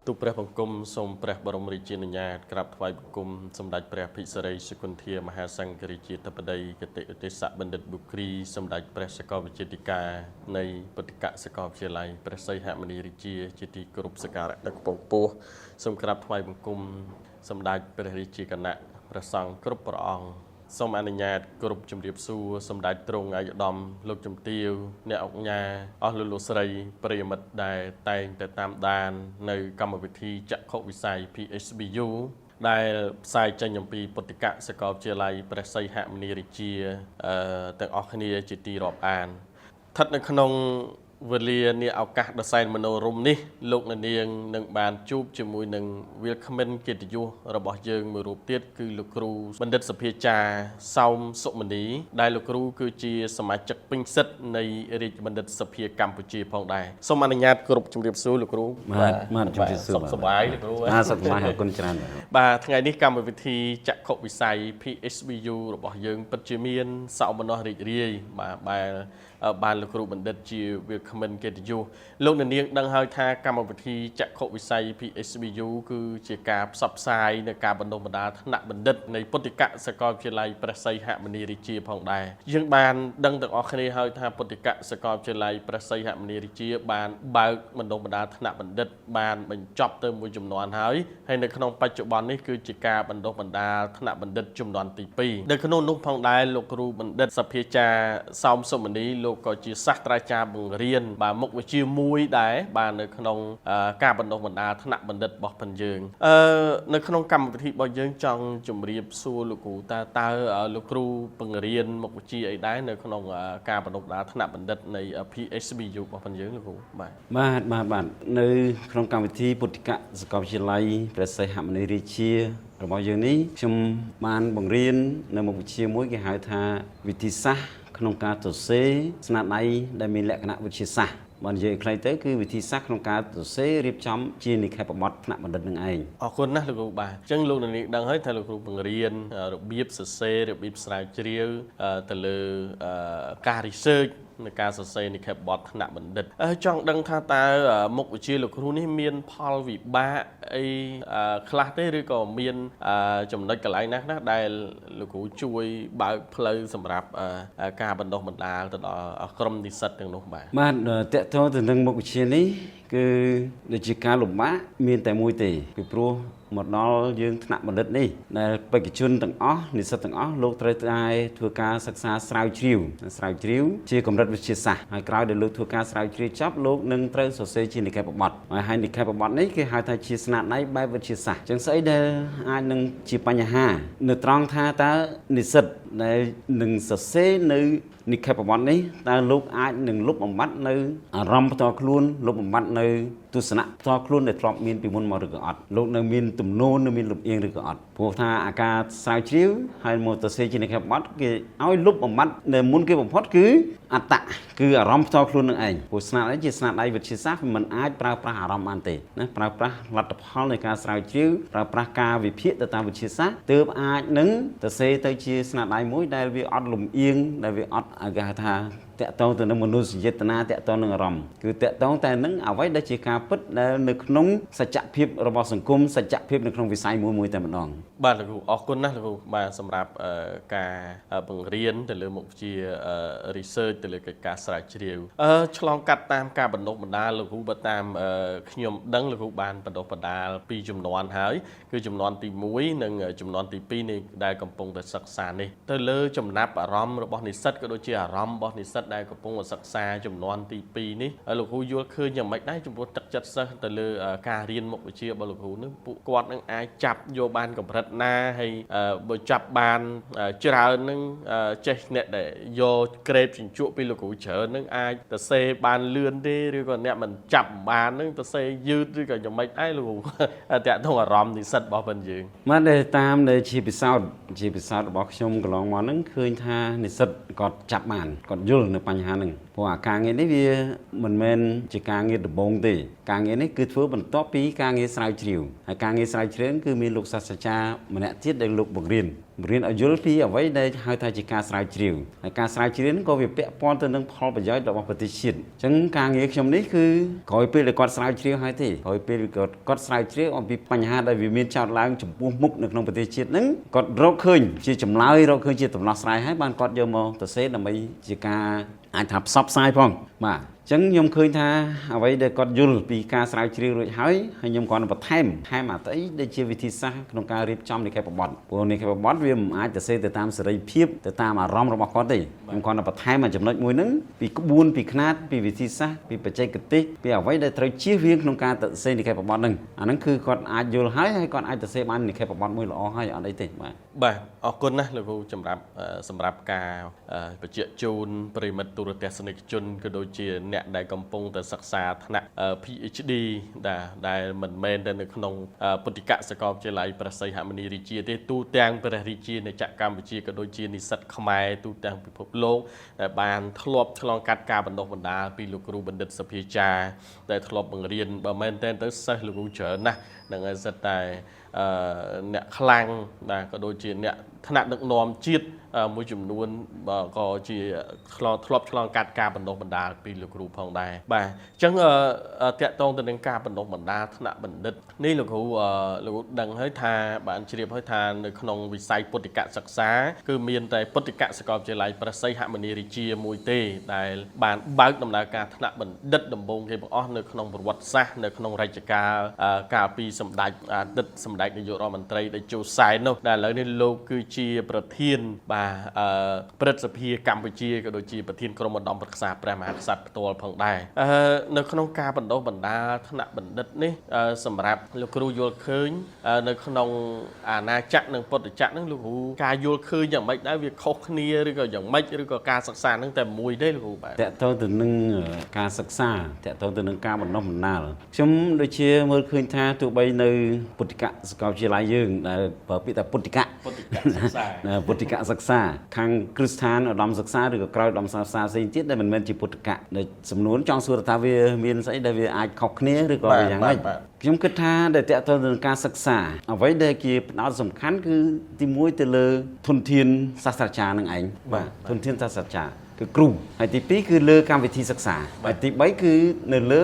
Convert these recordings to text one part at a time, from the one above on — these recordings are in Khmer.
ទូព្រះបង្គំសូមព្រះបរមរាជានុញ្ញាតក្រាបថ្វាយបង្គំសម្ដេចព្រះភិក្ខុសរីសុគន្ធាមហាសង្ឃរាជាធិបតីគតិឧទេសបណ្ឌិតបុគ្រីសម្ដេចព្រះសាកលវិជ្ជាធិការនៃពុទ្ធិកសាកលវិទ្យាល័យព្រះសីហមុនីរាជាជាទីគោរពសក្ការៈដ៏ខ្ពង់ខ្ពស់សូមក្រាបថ្វាយបង្គំសម្ដេចព្រះរាជាគណៈព្រះសង្ឃគ្រប់ព្រះអង្គសូមអនុញ្ញាតគ្រប់ជំរាបសួរសម្ដេចទ្រង់ឯកឧត្តមលោកជំទាវអ្នកអង្គការអស់លោកស្រីប្រិយមិត្តដែលតែងតែតាមដាននៅកម្មវិធីចក្ខុវិស័យ PSBU ដែលផ្សាយចេញអំពីពុទ្ធិកសាកលវិទ្យាល័យព្រះសីហមុនីរាជាទាំងអស់គ្នាជាទីរាប់អានស្ថិតនៅក្នុងវេលានេះឱកាសដ៏សែនមនោរម្យនេះលោកនាងនឹងបានជួបជាមួយនឹងវាគ្មិនកិត្តិយសរបស់យើងមួយរូបទៀតគឺលោកគ្រូបណ្ឌិតសភាចារ្យសោមសុមនីដែលលោកគ្រូគឺជាសមាជិកពេញសិទ្ធិនៃរាជបណ្ឌិតសភាកម្ពុជាផងដែរសូមអនុញ្ញាតគ្រប់ជំរាបសួរលោកគ្រូបាទជំរាបសួរសុខសប្បាយលោកគ្រូសុខសប្បាយអរគុណច្រើនបាទថ្ងៃនេះកម្មវិធីចក្ខុវិស័យ PSBU របស់យើងពិតជាមានសោមនស្សរីករាយបានលោកគ្រូបណ្ឌិតជាវាគ្មិនកិត្តិយសលោកនាងដឹងហើយថាកម្មវិធីចក្ខុវិស័យ PSBU គឺជាការផ្សព្វផ្សាយនៅការបណ្ដុះបណ្ដាលថ្នាក់បណ្ឌិតនៃពុទ្ធិកសាកលវិទ្យាល័យព្រះសីហមុនីរាជាផងដែរយើងបានដឹងទាំងអស់គ្នាហើយថាពុទ្ធិកសាកលវិទ្យាល័យព្រះសីហមុនីរាជាបានបើកបណ្ដុះបណ្ដាលថ្នាក់បណ្ឌិតបានបញ្ចប់ទៅមួយចំនួនហើយនៅក្នុងបច្ចុប្បន្ននេះគឺជាការបណ្ដុះបណ្ដាលថ្នាក់បណ្ឌិតចំនួនទី2នៅក្នុងនោះផងដែរលោកគ្រូបណ្ឌិតសភាចារ្យសោមសុមនីលោកក៏ជាសាស្ត្រាចារ្យបង្រៀនមុខវិជ្ជាមួយដែរបាននៅក្នុងការបណ្ដុះបណ្ដាលថ្នាក់បណ្ឌិតរបស់ផងយើងនៅក្នុងកម្មវិធីរបស់យើងចង់ជម្រាបសួរលោកគ្រូតើលោកគ្រូបង្រៀនមុខវិជ្ជាអីដែរនៅក្នុងការបណ្ដុះបណ្ដាលថ្នាក់បណ្ឌិតនៃ PSBU របស់ផងយើងលោកគ្រូបាទនៅក្នុងកម្មវិធីពុទ្ធិកសាកលវិទ្យាល័យព្រះសីហមុនីរាជារបស់យើងនេះខ្ញុំបានបង្រៀននៅមុខវិជ្ជាមួយគេហៅថាវិធីសាស្ត្រក្នុងការសរសេរស្នាដៃដែលមានលក្ខណៈវិទ្យាសាស្ត្របើនិយាយខ្លីទៅគឺវិធីសាស្ត្រក្នុងការសរសេររៀបចំជានិក្ខេបបទថ្នាក់បណ្ឌិតនឹងឯងអរគុណណាស់លោកគ្រូបាទអញ្ចឹងលោកនាងដឹងហើយថាលោកគ្រូបង្រៀនរបៀបសរសេររបៀបស្រាវជ្រាវទៅលើការ research ในការសរសេរនិក្ខេបបទថ្នាក់បណ្ឌិតចង់ដឹងថាតើមុខវិជ្ជាលោកគ្រូនេះមានផលវិបាកអីខ្លះទេឬក៏មានចំណុចកន្លែងណាខ្លះដែលលោកគ្រូជួយបើកផ្លូវសម្រាប់ការបណ្ដុះបណ្ដាលទៅដល់ក្រុមនិស្សិតទាំងនោះបាទតកតទៅនឹងមុខវិជ្ជានេះគឺដូចជាការលំបាកមានតែមួយទេពីព្រោះមកដល់យើងថ្នាក់បណ្ឌិតនេះដែលបេក្ខជនទាំងអស់និស្សិតទាំងអស់លោកត្រូវតែធ្វើការសិក្សាស្រាវជ្រាវជាកម្រិតវិទ្យាសាស្ត្រហើយក្រោយដែលលោកធ្វើការស្រាវជ្រាវចប់លោកនឹងត្រូវសរសេរជានិក្ខេបបទហើយនិក្ខេបបទនេះគេហៅថាជាស្នាដៃបែបវិទ្យាសាស្ត្រចឹងស្អីដែលអាចនឹងជាបញ្ហានៅត្រង់ថាតើនិស្សិតដែលនឹងសរសេរនៅនិក្ខេបបទនេះតើលោកអាចនឹងលុបបំបាត់នៅអារម្មណ៍ផ្ទាល់ខ្លួនលុបបំបាត់នៅទស្សនៈផ្ទាល់ខ្លួនដែលធ្លាប់មានពីមុនមកឬក៏អត់លោកនៅមានទំនោរនៅមានលំអៀងឬក៏អត់ព្រោះថាអាការស្រាវជ្រាវហើយមកទៅសេជានិក្ខេបបទគេឲ្យលុបបំបាត់នៅមុនគេបំផុតគឺអត្តៈគឺអារម្មណ៍ផ្ទាល់ខ្លួននឹងឯងព្រោះស្នាដៃជាស្នាដៃវិទ្យាសាស្ត្រមិនអាចប្រើប្រាស់អារម្មណ៍បានទេណាប្រើប្រាស់លទ្ធផលនៃការស្រាវជ្រាវប្រើប្រាស់ការវិភាគទៅតាមវិទ្យាសាស្ត្រទើបអាចនឹងទៅសេទៅជាស្នាដៃមួយដែលវាអត់លំអៀងដែលវាអត់គេហៅថាតកតងទៅនឹងមនោសញ្ចេតនាតកតងនឹងអារម្មណ៍គឺតកតងតែនឹងអ្វីដែលជាការពិតដែលនៅក្នុងសច្ចភាពរបស់សង្គមសច្ចភាពនៅក្នុងវិស័យមួយតែម្ដងបាទលោកគ្រូអរគុណណាស់លោកគ្រូបាទសម្រាប់ការបង្រៀនទៅលើមុខវិជ្ជា research ទៅលើកិច្ចការស្រាវជ្រាវឆ្លងកាត់តាមការបណ្ដុះបណ្ដាលលោកគ្រូបើតាមខ្ញុំដឹងលោកគ្រូបានបណ្ដុះបណ្ដាលពីចំនួនហើយគឺចំនួនទី1និងចំនួនទី2នេះដែលកំពុងតែសិក្សានេះទៅលើចំណាប់អារម្មណ៍របស់និស្សិតក៏ដូចជាអារម្មណ៍របស់និស្សិតដែលកំពុងសិក្សាចំនួនទី2នេះលោកគ្រូយល់ឃើញយ៉ាងម៉េចដែរចំពោះទឹកចិត្តសិស្សទៅលើការរៀនមុខវិជ្ជារបស់លោកគ្រូនេះពួកគាត់នឹងអាចចាប់យកបានកម្រិតណាហើយបើចាប់បានច្រើននឹងចេះអ្នកដែលយកក្រេបជញ្ជក់ពីលោកគ្រូច្រើននឹងអាចទៅសេបានលឿនទេឬក៏អ្នកមិនចាប់បាននឹងទៅសេយឺតឬក៏យ៉ាងម៉េចដែរលោកគ្រូតាក់ទងអារម្មណ៍និស្សិតរបស់បងយើងបានតាមដែលជាពិសោធន៍របស់ខ្ញុំកន្លងមកហ្នឹងឃើញថានិស្សិតគាត់ចាប់បានគាត់យល់នៅបញ្ហាហ្នឹងព្រោះអាការងារនេះវាមិនមែនជាការងារដំបូងទេការងារនេះគឺធ្វើបន្ទាប់ពីការងារស្រាវជ្រាវហើយការងារស្រាវជ្រាវគឺមានលោកសាស្ត្រាចារ្យម្នាក់ទៀតដែលលោកបង្រៀន រៀនឲ្យយល់ពីអ្វីដែលហៅថាជាការស្រាវជ្រាវហើយការស្រាវជ្រាវហ្នឹងក៏វាពាក់ព័ន្ធទៅនឹងផលប្រយោជន៍របស់ប្រទេសជាតិអញ្ចឹងការងារខ្ញុំនេះគឺក្រោយពេលដែលគាត់ស្រាវជ្រាវហើយទេក្រោយពេលគាត់ស្រាវជ្រាវអំពីបញ្ហាដែលវាមានចោទឡើងចំពោះមុខនៅក្នុងប្រទេសជាតិហ្នឹងគាត់រកឃើញជាចម្លើយរកឃើញជាដំណោះស្រាយហើយបានគាត់យកមកទៅសេដើម្បីជាការអាចថាផ្សព្វផ្សាយផងបាទអញ្ចឹងខ្ញុំឃើញថាអ្វីដែលគាត់យល់ពីការស្រាវជ្រាវរួចហើយខ្ញុំគ្រាន់តែបន្ថែមអត្ថអីដែលជាវិធីសាស្ត្រក្នុងការរៀបចំនិក្ខេបបទព្រោះនិក្ខេបបទវាមិនអាចទៅសេទៅតាមសេរីភាពទៅតាមអារម្មណ៍របស់គាត់ទេខ្ញុំគ្រាន់តែបន្ថែមចំណុចមួយហ្នឹងពីក្បួនពីខ្នាតពីវិធីសាស្ត្រពីបច្ចេកទេសពីអ្វីដែលត្រូវជៀសវាងក្នុងការទៅសេនិក្ខេបបទហ្នឹងអាហ្នឹងគឺគាត់អាចយល់ហើយគាត់អាចទៅសេបាននិក្ខេបបទមួយល្អហើយអត់អីទេបាទអរគុណណាស់លោកគ្រូសម្រាប់ការបញ្ជាក់ជូនប្រិមិត្តទូរទស្សនិកជនក៏ដូចជាអ្នកដែលកំពុងតែសិក្សាថ្នាក់ PhD ដែលមិនមែនតែនៅក្នុងពុទ្ធិកសាកលវិទ្យាល័យព្រះសីហមុនីរាជាទេទូទាំងព្រះរាជាណាចក្រកម្ពុជាក៏ដូចជានិស្សិតខ្មែរទូទាំងពិភពលោកដែលបានធ្លាប់ឆ្លងកាត់ការបណ្ដុះបណ្ដាលពីលោកគ្រូបណ្ឌិតសភាចារ្យដែលធ្លាប់បង្រៀនបើមែនតែទៅសិស្សលោកគ្រូច្រើនណាស់នឹងឲ្យសិតតែអ្នកខ្លាំងបាទក៏ដូចជាអ្នកថ្នាក់ដឹកនាំជាតិមួយចំនួនក៏ជាធ្លាប់ឆ្លងកាត់ការបណ្ដុះបណ្ដាលពីលោកគ្រូផងដែរបាទអញ្ចឹងតាក់ទងទៅនឹងការបណ្ដុះបណ្ដាលថ្នាក់បណ្ឌិតនេះលោកគ្រូដឹងហើយថាបានជ្រាបហើយថានៅក្នុងវិស័យពុទ្ធិកសិក្សាគឺមានតែពុទ្ធិកសាកលវិទ្យាល័យព្រះសីហមុនីរាជាមួយទេដែលបានបើកដំណើរការថ្នាក់បណ្ឌិតដំបូងគេបង្អស់នៅក្នុងប្រវត្តិសាស្ត្រនៅក្នុងរជ្ជកាលកាលពីសម្ដេចអតីតសម្ដេចនាយករដ្ឋមន្ត្រីតេជោសែននោះដែលឥឡូវនេះលោកគឺជាប្រធានព្រឹទ្ធសភាកម្ពុជាក៏ដូចជាប្រធានក្រុមឧត្តមប្រឹក្សាព្រះមហាក្សត្រផ្ទាល់ផងដែរនៅក្នុងការបណ្ដុះបណ្ដាលថ្នាក់បណ្ឌិតនេះសម្រាប់លោកគ្រូយល់ឃើញនៅក្នុងអាណាចក្រនិងពុទ្ធចក្រហ្នឹងលោកគ្រូការយល់ឃើញយ៉ាងម៉េចដែរវាខុសគ្នាឬក៏យ៉ាងម៉េចឬក៏ការសិក្សាហ្នឹងតែមួយទេលោកគ្រូបាទតើតើទៅនឹងការសិក្សាតើតើទៅនឹងការបណ្ដុះបណ្ដាលខ្ញុំដូចជាមើលឃើញថាទោះបីនៅពុទ្ធិកសាកលវិទ្យាល័យយើងដែលប្រើពាក្យថាពុទ្ធិកសិក្សាពុទ្ធិកសិក្សាខាងគ្រឹះស្ថានឧត្តមសិក្សាឬក៏ក្រៅឧត្តមសិក្សាផ្សេងទៀតដែលមិនមែនជាពុទ្ធិកដែលសំណួរចង់សួរថាវាមានស្អីដែលវាអាចខុសគ្នាឬក៏យ៉ាងម៉េចខ្ញុំគិតថាដែលតើតើនឹងការសិក្សាអ្វីដែលជាផ្ដោតសំខាន់គឺទី1ទៅលើធនធានសាស្ត្រាចារ្យនឹងឯងបាទធនធានសាស្ត្រាចារ្យគឺគ្រូហើយទី2គឺលើកម្មវិធីសិក្សាហើយទី3គឺនៅលើ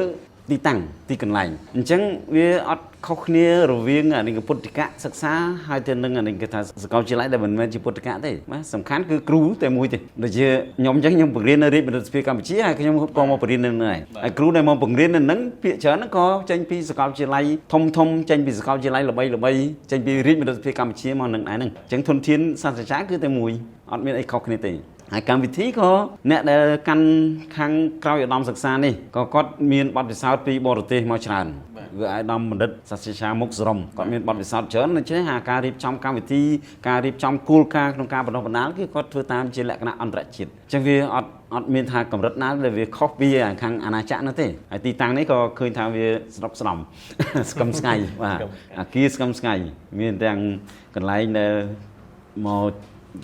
ទីតាំងទីកន្លែងអញ្ចឹងវាអត់ខុសគ្នារវាងអានេះពុទ្ធិកសិក្សាហើយទៅនឹងអានេះគេថាសាកលវិទ្យាល័យដែលមិនមែនជាពុទ្ធិកទេបាទសំខាន់គឺគ្រូតែមួយទេដូចជាខ្ញុំអញ្ចឹងខ្ញុំបង្រៀននៅរាជបណ្ឌិតសភាកម្ពុជាហើយខ្ញុំក៏មកបង្រៀននៅនឹងហើយហើយគ្រូដែលមកបង្រៀននៅនឹងភាគច្រើនក៏ចេញពីសាកលវិទ្យាល័យធំចេញពីសាកលវិទ្យាល័យល្បីចេញពីរាជបណ្ឌិតសភាកម្ពុជាមកនឹងឯហ្នឹងអញ្ចឹងធនធានសាស្ត្រាចារ្យគឺតែមួយអត់មានអីខុសគ្នាទេហើយកម្មវិធីក៏អ្នកដែលកាន់ខាងក្រៅឧត្តមសិក្សានេះក៏គាត់មានបទពិសោធន៍ពីបរទេសមកច្រើនវាអាយដាមបណ្ឌិតសាស្ត្រាចារ្យមុខសរមគាត់មានបទពិសោធន៍ច្រើនដូច្នេះការរៀបចំកម្មវិធីការរៀបចំគោលការណ៍ក្នុងការបណ្ដុះបណ្ដាលគឺគាត់ធ្វើតាមជាលក្ខណៈអន្តរជាតិអញ្ចឹងវាអត់មានថាកម្រិតណាដែលវាខុសពីខាងអាណាចក្រនោះទេហើយទីតាំងនេះក៏ឃើញថាវាស្រុកស្ដំស្គមស្ងាយបាទអាគារស្គមស្ងាយមានទាំងកន្លែងដែលមក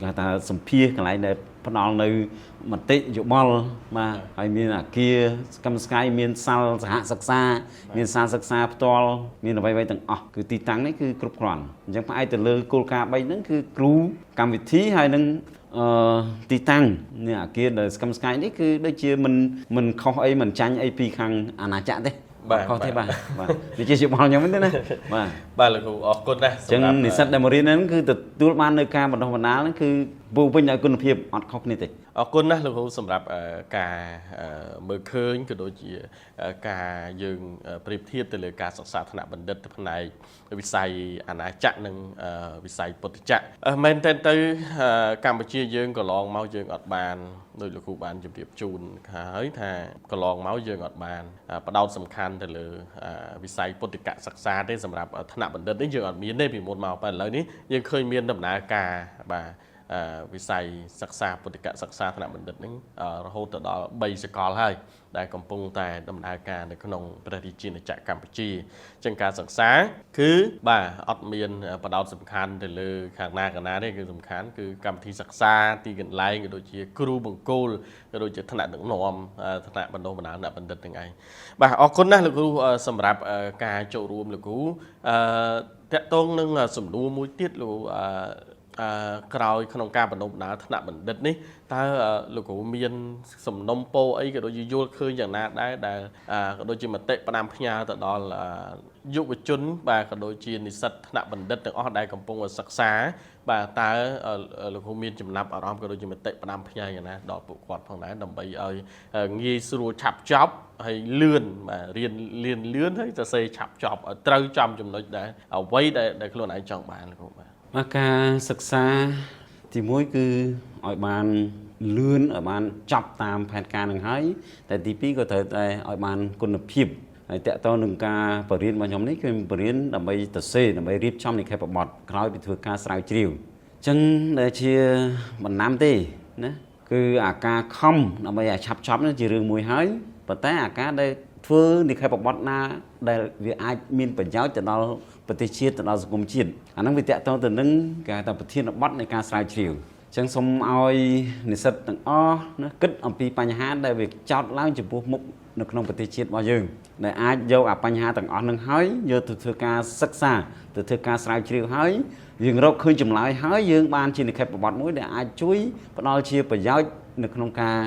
គេថាសម្ភារកន្លែងដែលផ្ដល់នៅមតិយោបល់បាទហើយមានអាគារស្គមស្កាយមានសាលសហសិក្សាមានសាលសិក្សាផ្ទាល់មានអ្វីៗទាំងអស់គឺទីតាំងនេះគឺគ្រប់គ្រាន់អញ្ចឹងផ្អែកទៅលើគោលការណ៍3ហ្នឹងគឺគ្រូកម្មវិធីហើយនឹងទីតាំងនេះអាគារដែលស្គមស្កាយនេះគឺដូចជាមិនខុសអីមិនចាញ់អីពីខាងអាណាចក្រទេបាទខុសទេបាទវាជាយោបល់ខ្ញុំទេណាបាទលោកគ្រូអរគុណណាស់អញ្ចឹងនិស្សិតដែលមករៀនហ្នឹងគឺទទួលបាននៅការបណ្ដុះបណ្ដាលហ្នឹងគឺពោពេញដោយគុណភាពអត់ខុសគ្នាទេអរគុណណាស់លោកគ្រូសម្រាប់ការមើលឃើញក៏ដូចជាការយើងប្រៀបធៀបទៅលើការសិក្សាថ្នាក់បណ្ឌិតផ្នែកវិស័យអាណាចក្រនិងវិស័យពុទ្ធចក្រមែនតើទៅកម្ពុជាយើងកន្លងមកយើងអត់បានដោយលោកគ្រូបានជម្រាបជូនហើយថាកន្លងមកយើងអត់បានផ្ដោតសំខាន់ទៅលើវិស័យពុទ្ធិកសិក្សាទេសម្រាប់ថ្នាក់បណ្ឌិតនេះយើងអត់មានទេពីមុនមកប៉ុន្តែឥឡូវនេះយើងឃើញមានដំណើរការបាទវិស័យសិក្សាពុទ្ធិកសិក្សាថ្នាក់បណ្ឌិតហ្នឹងរហូតទៅដល់3សាកលហើយដែលកំពុងតែដំណើរការនៅក្នុងព្រះរាជាណាចក្រកម្ពុជាអញ្ចឹងការសិក្សាគឺបាទអត់មានបដោតសំខាន់ទៅលើខាងណាកណាទេគឺសំខាន់គឺកម្មវិធីសិក្សាទីកន្លែងក៏ដូចជាគ្រូបង្គោលក៏ដូចជាថ្នាក់ដឹកនាំថ្នាក់បណ្ដុះបណ្ដាលអ្នកបណ្ឌិតទាំងឯងបាទអរគុណណាស់លោកគ្រូសម្រាប់ការចូលរួមលោកគ្រូតាក់ទងនឹងសំណួរមួយទៀតលោក ក្រោយក្នុងការបណ្ដុំបណ្ដាលថ្នាក់បណ្ឌិតនេះតើលោកគ្រូមានសំណុំពរអីក៏ដូចជាយល់ឃើញយ៉ាងណាដែរដែលក៏ដូចជាមតិផ្ដាំផ្ញើទៅដល់យុវជនបាទក៏ដូចជានិស្សិតថ្នាក់បណ្ឌិតទាំងអស់ដែលកំពុងសិក្សាបាទតើលោកគ្រូមានចំណាប់អារម្មណ៍ក៏ដូចជាមតិផ្ដាំផ្ញើយ៉ាងណាដល់ពួកគាត់ផងដែរដើម្បីឲ្យងាយស្រួលឆាប់ចប់ហើយលឿនបាទរៀនលឿនហើយសរសេរឆាប់ចប់ឲ្យត្រូវចំចំណុចដែរអ្វីដែលខ្លួនឯងចង់បានលោកគ្រូបាទការសិក្សាទី1គឺឲ្យបានលឿនឲ្យបានចប់តាមផែនការនឹងហើយតែទី2ក៏ត្រូវតែឲ្យបានគុណភាពហើយតកតនឹងការបរិញ្ញាបត្ររបស់ខ្ញុំនេះគឺបរិញ្ញាដើម្បីទៅសេដើម្បីរៀបចំនិក្ខេបបទក្រោយពីធ្វើការស្រាវជ្រាវអញ្ចឹងដែលជាបណ្ណាំទេណាគឺអាការខំដើម្បីឲ្យឆាប់ចប់នោះជារឿងមួយហើយប៉ុន្តែអាការដែលធ្វើនិក្ខេបបទណាដែលវាអាចមានប្រយោជន៍ទៅដល់ប្រទេសជាតិទៅដល់សង្គមជាតិអាហ្នឹងវាតកតទៅនឹងគេហៅថាប្រធានបទនៃការស្រាវជ្រាវអញ្ចឹងសូមឲ្យនិស្សិតទាំងអស់ណាគិតអំពីបញ្ហាដែលវាចោទឡើងចំពោះមុខនៅក្នុងប្រទេសជាតិរបស់យើងដែលអាចយកអាបញ្ហាទាំងអស់នឹងហើយយកទៅធ្វើការសិក្សាទៅធ្វើការស្រាវជ្រាវហើយយើងរកឃើញចម្លើយហើយយើងបានជានិក្ខេបបទមួយដែលអាចជួយផ្ដល់ជាប្រយោជន៍នៅក្នុងការ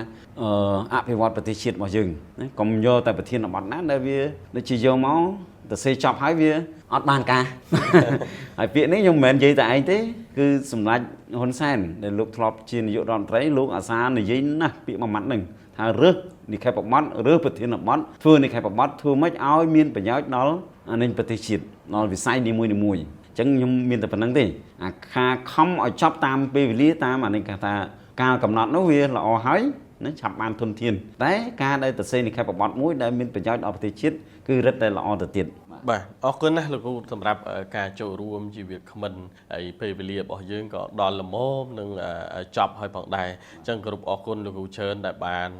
អភិវឌ្ឍប្រទេសជាតិរបស់យើងណាកុំយកតែប្រធានបទណាដែលវាដូចជាយកមកទៅសេចប់ហើយវាអត់បានការហើយពាក្យនេះខ្ញុំមិនមែននិយាយតែឯងទេគឺសម្ដេចហ៊ុនសែនដែលលោកធ្លាប់ជានាយករដ្ឋមន្ត្រីលោកអាសានិយាយណាស់ពាក្យមួយម៉ាត់ហ្នឹងថារើសនិក្ខេបបទរើសប្រធានបទធ្វើនិក្ខេបបទធ្វើម៉េចឲ្យមានប្រយោជន៍ដល់នៃប្រទេសជាតិដល់វិស័យនីមួយៗអញ្ចឹងខ្ញុំមានតែប៉ុណ្្នឹងទេអាការខំឲ្យចប់តាមពេលវេលាតាមអានេះគេថាការកំណត់នោះវាល្អហើយណាឆាប់បានធនធានតែការដែលទៅសេនិក្ខេបបទមួយដែលមានប្រយោជន៍ដល់ប្រទេសជាតិគឺរឹតតែល្អទៅទៀតបាទអរគុណណាស់លោកគ្រូសម្រាប់ការចូលរួមជាវាគ្មិនហើយពេលវេលារបស់យើងក៏ដល់ល្មមនឹងចប់ហើយផងដែរអញ្ចឹងគោរពអរគុណលោកគ្រូច្រើនដែលបាន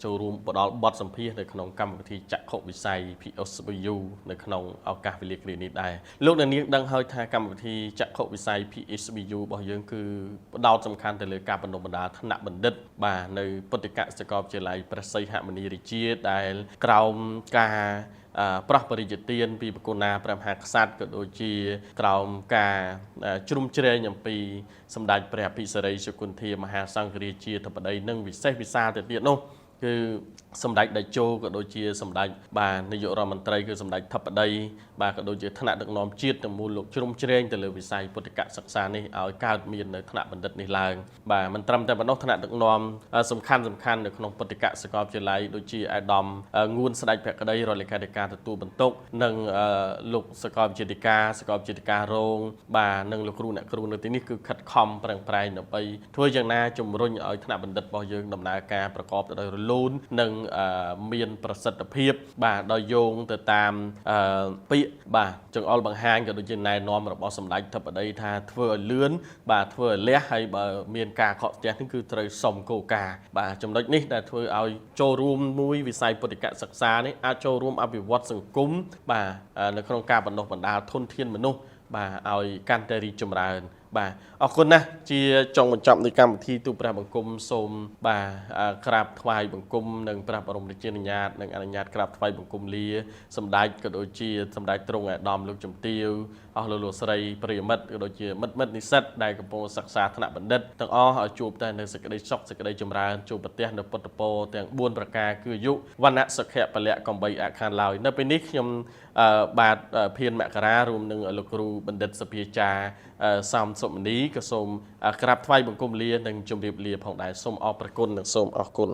ចូលរួមផ្ដល់បទសម្ភាសន៍នៅក្នុងកម្មវិធីចក្ខុវិស័យ PSBU នៅក្នុងឱកាសវេលាគ្រានេះដែរលោកអ្នកនាងដឹងហើយថាកម្មវិធីចក្ខុវិស័យ PSBU របស់យើងគឺផ្ដោតសំខាន់ទៅលើការបណ្ដុះបណ្ដាលថ្នាក់បណ្ឌិតបាទនៅពុទ្ធិកសាកលវិទ្យាល័យព្រះសីហមុនីរាជាដែលក្រោមការប្រោះបរិយាទានពីបកុណាព្រះមហាក្សត្រក៏ដូចជាក្រោមការជ្រុំជ្រែងអំពីសម្ដេចព្រះអភិសិរិយសុគន្ធាមហាសង្ឃរាជាធិបតីនិងវិសេសវិសាលទៅទៀតនោះគឺសម្ដេចតេជោក៏ដូចជាសម្ដេចបាទនាយករដ្ឋមន្ត្រីគឺសម្ដេចធិបតីបាទក៏ដូចជាថ្នាក់ដឹកនាំជាតិទាំងមូលលោកជ្រុំជ្រែងទៅលើវិស័យពុទ្ធិកសិក្សានេះឲ្យកើតមាននៅថ្នាក់បណ្ឌិតនេះឡើងបាទមិនត្រឹមតែប៉ុណ្ណោះថ្នាក់ដឹកនាំសំខាន់នៅក្នុងពុទ្ធិកសាកលវិទ្យាល័យដូចជាអាដាមងួនស្ដេចភក្តីរដ្ឋលេខាធិការទទួលបន្ទុកនិងលោកសាកលវិទ្យាធិការសាកលវិទ្យាធិការរងបាទនិងលោកគ្រូអ្នកគ្រូនៅទីនេះគឺខិតខំប្រឹងប្រែងដើម្បីធ្វើយ៉ាងណាជំរុញឲ្យថ្នាក់បណ្ឌិតរបស់យើងដំណើរការប្រកបទៅដោយរលូននិងមានប្រសិទ្ធភាពបាទដោយយោងទៅតាមពាក្យបាទចង្អុលបង្ហាញក៏ដូចជាណែនាំរបស់សម្ដេចធិបតីថាធ្វើឲ្យលឿនបាទធ្វើឲ្យលះហើយបើមានការខកស្ទះនេះគឺត្រូវសុំគោលការណ៍បាទចំណុចនេះដែលធ្វើឲ្យចូលរួមមួយវិស័យពុទ្ធិកសិក្សានេះអាចចូលរួមអភិវឌ្ឍសង្គមបាទនៅក្នុងការបណ្ដុះបណ្ដាលធនធានមនុស្សបាទឲ្យកាន់តែរីកចម្រើនបាទអរគុណណាស់ជាចុងបញ្ចប់នៃកម្មវិធីទូព្រះបង្គំសូមបាទក្រាបថ្វាយបង្គំនិងព្រះបរមរាជានុញ្ញាតនិងអនុញ្ញាតក្រាបថ្វាយបង្គំលាសម្ដេចក៏ដូចជាសម្ដេចទ្រង់អាដាមលោកជំទាវអស់លោកស្រីប្រិយមិត្តក៏ដូចជាមិត្តនិស្សិតដែលកំពុងសិក្សាថ្នាក់បណ្ឌិតទាំងអស់ឲ្យជួបតែនៅសេចក្តីសុខសេចក្តីចម្រើនជួបប្រទះនៅពុទ្ធពរទាំង4ប្រការគឺអាយុវណ្ណៈសុខៈពលៈកំបីអខានឡើយនៅពេលនេះខ្ញុំបាទភៀនមករារួមនឹងលោកគ្រូបណ្ឌិតសភាចារសំសុមនីក៏សូមក្រាបថ្វាយបង្គំលានិងជម្រាបលាផងដែរសូមអរព្រគុណនិងសូមអរគុណ